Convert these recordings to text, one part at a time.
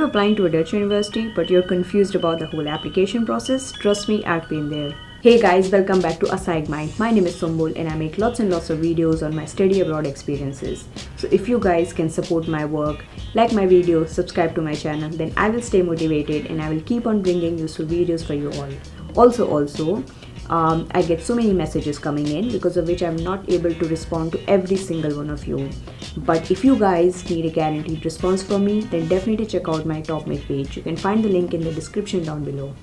applying to a Dutch university but you're confused about the whole application process, trust me, I've been there. Hey guys, welcome back to Aside Mind. My name is Sombul and I make lots and lots of videos on my study abroad experiences. So if you guys can support my work, like my videos, subscribe to my channel, then I will stay motivated and I will keep on bringing useful videos for you all. Also, I get so many messages coming in, because of which I'm not able to respond to every single one of you. But if you guys need a guaranteed response from me, then definitely check out my top mate page. You can find the link in the description down below.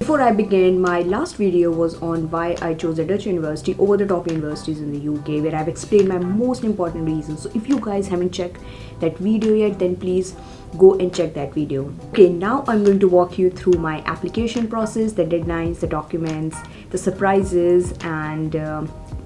Before I begin, my last video was on why I chose a Dutch university over the top universities in the UK, where I've explained my most important reasons. So if you guys haven't checked that video yet, then please go and check that video. Okay, now I'm going to walk you through my application process, the deadlines, the documents, the surprises, and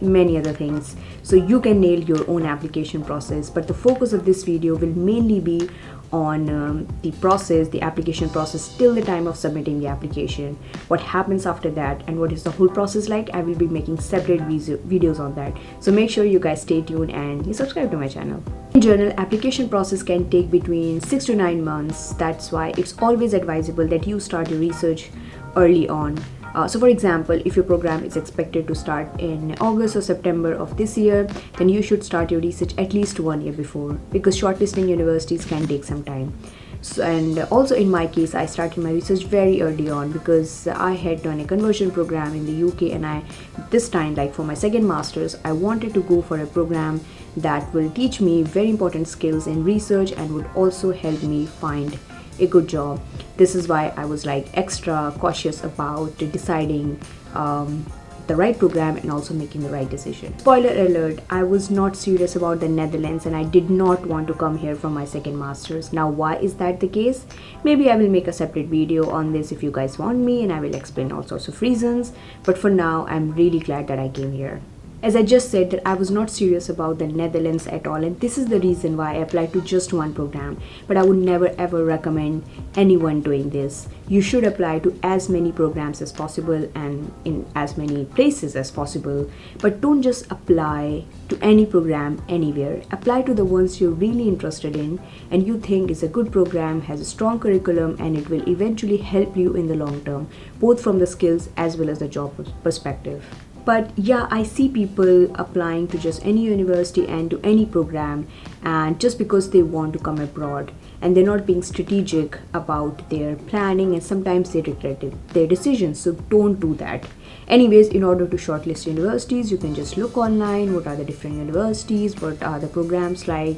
many other things, so you can nail your own application process. But the focus of this video will mainly be on the application process till the time of submitting the application, what happens after that, and what is the whole process like. I will be making separate videos on that, so make sure you guys stay tuned and you subscribe to my channel. In general, application process can take between 6 to 9 months. That's why it's always advisable that you start your research early on. So for example, if your program is expected to start in August or September of this year, then you should start your research at least 1 year before, because shortlisting universities can take some time. So, and also in my case, I started my research very early on, because I had done a conversion program in the UK, and this time, like for my second master's, I wanted to go for a program that will teach me very important skills in research and would also help me find a good job. This is why I was like extra cautious about deciding the right program and also making the right decision. Spoiler alert, I was not serious about the Netherlands and I did not want to come here for my second master's. Now why is that the case? Maybe I will make a separate video on this if you guys want me, and I will explain all sorts of reasons, but for now I'm really glad that I came here. As I just said, that I was not serious about the Netherlands at all, and this is the reason why I applied to just one program. But I would never ever recommend anyone doing this. You should apply to as many programs as possible and in as many places as possible, but don't just apply to any program anywhere. Apply to the ones you're really interested in and you think is a good program, has a strong curriculum, and it will eventually help you in the long term, both from the skills as well as the job perspective. But yeah, I see people applying to just any university and to any program, and just because they want to come abroad, and they're not being strategic about their planning, and sometimes they regret their decisions. So don't do that. Anyways, in order to shortlist universities, you can just look online, what are the different universities, what are the programs like,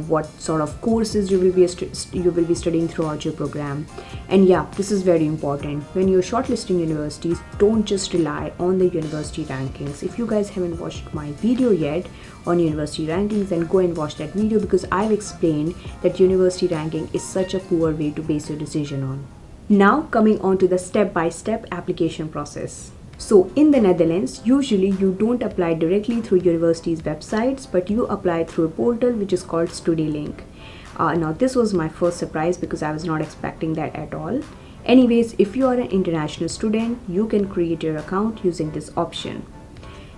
what sort of courses you will be studying throughout your program. And yeah, this is very important. When you're shortlisting universities, don't just rely on the university rankings. If you guys haven't watched my video yet on university rankings, then go and watch that video, because I've explained that university ranking is such a poor way to base your decision on. Now coming on to the step-by-step application process. So in the Netherlands, usually you don't apply directly through universities' websites, but you apply through a portal which is called StudyLink. Now this was my first surprise, because I was not expecting that at all. Anyways, if you are an international student, you can create your account using this option.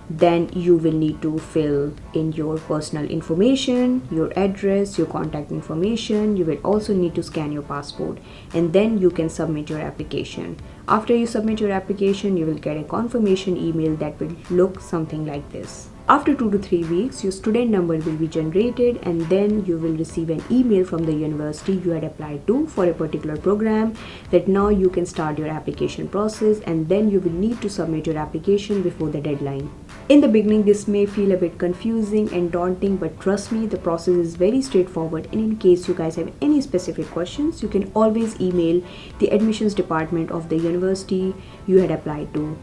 Then you will need to fill in your personal information, your address, your contact information. You will also need to scan your passport, and then you can submit your application. After you submit your application, you will get a confirmation email that will look something like this. After 2 to 3 weeks, your student number will be generated, and then you will receive an email from the university you had applied to for a particular program, that now you can start your application process, and then you will need to submit your application before the deadline. In the beginning, this may feel a bit confusing and daunting, but trust me, the process is very straightforward. And in case you guys have any specific questions, you can always email the admissions department of the university you had applied to.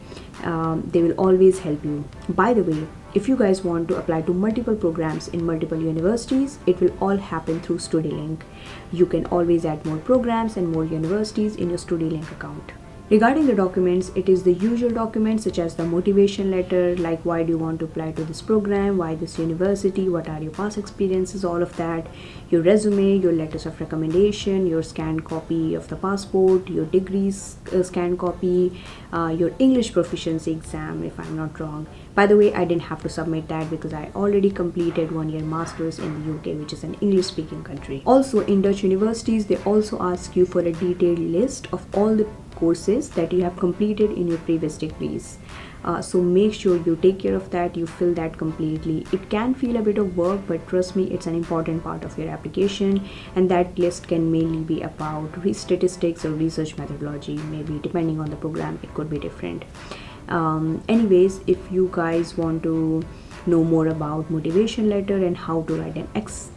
They will always help you. By the way, if you guys want to apply to multiple programs in multiple universities, it will all happen through StudyLink. You can always add more programs and more universities in your StudyLink account. Regarding the documents, it is the usual documents such as the motivation letter, like why do you want to apply to this program, why this university, what are your past experiences, all of that, your resume, your letters of recommendation, your scanned copy of the passport, your degrees scanned copy, your English proficiency exam if I'm not wrong. By the way, I didn't have to submit that because I already completed 1 year masters in the UK, which is an English speaking country. Also, in Dutch universities, they also ask you for a detailed list of all the courses that you have completed in your previous degrees. So make sure you take care of that, you fill that completely. It can feel a bit of work, but trust me, it's an important part of your application, and that list can mainly be about statistics or research methodology. Maybe depending on the program, it could be different. Anyways, if you guys want to know more about motivation letter and how to write an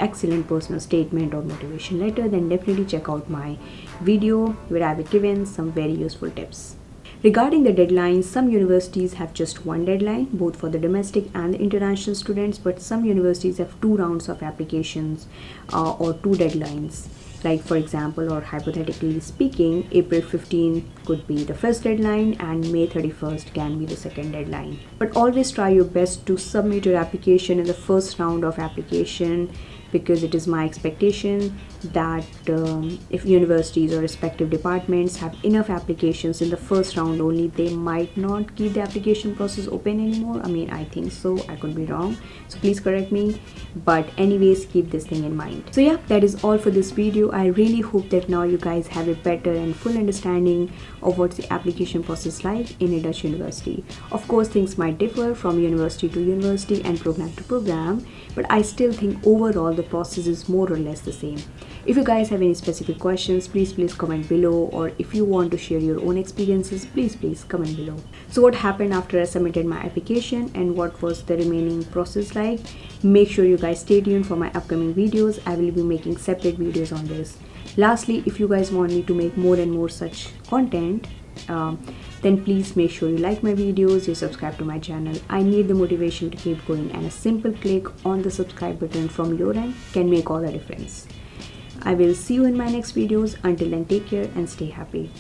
excellent personal statement or motivation letter, then definitely check out my video where I've given some very useful tips. Regarding the deadlines, some universities have just one deadline, both for the domestic and the international students, but some universities have 2 rounds of applications or 2 deadlines. Like for example, or hypothetically speaking, April 15 could be the first deadline and May 31st can be the second deadline. But always try your best to submit your application in the first round of application, because it is my expectation that if universities or respective departments have enough applications in the first round only, they might not keep the application process open anymore. I mean, I think so, I could be wrong, so please correct me, but anyways, keep this thing in mind. So yeah, that is all for this video. I really hope that now you guys have a better and full understanding of what's the application process like in a Dutch university. Of course, things might differ from university to university and program to program, but I still think overall the process is more or less the same. If you guys have any specific questions, please comment below, or if you want to share your own experiences, please comment below. So what happened after I submitted my application and what was the remaining process like? Make sure you guys stay tuned for my upcoming videos. I will be making separate videos on this. Lastly, if you guys want me to make more and more such content, then please make sure you like my videos, you subscribe to my channel. I need the motivation to keep going, and a simple click on the subscribe button from your end can make all the difference. I will see you in my next videos. Until then, take care and stay happy.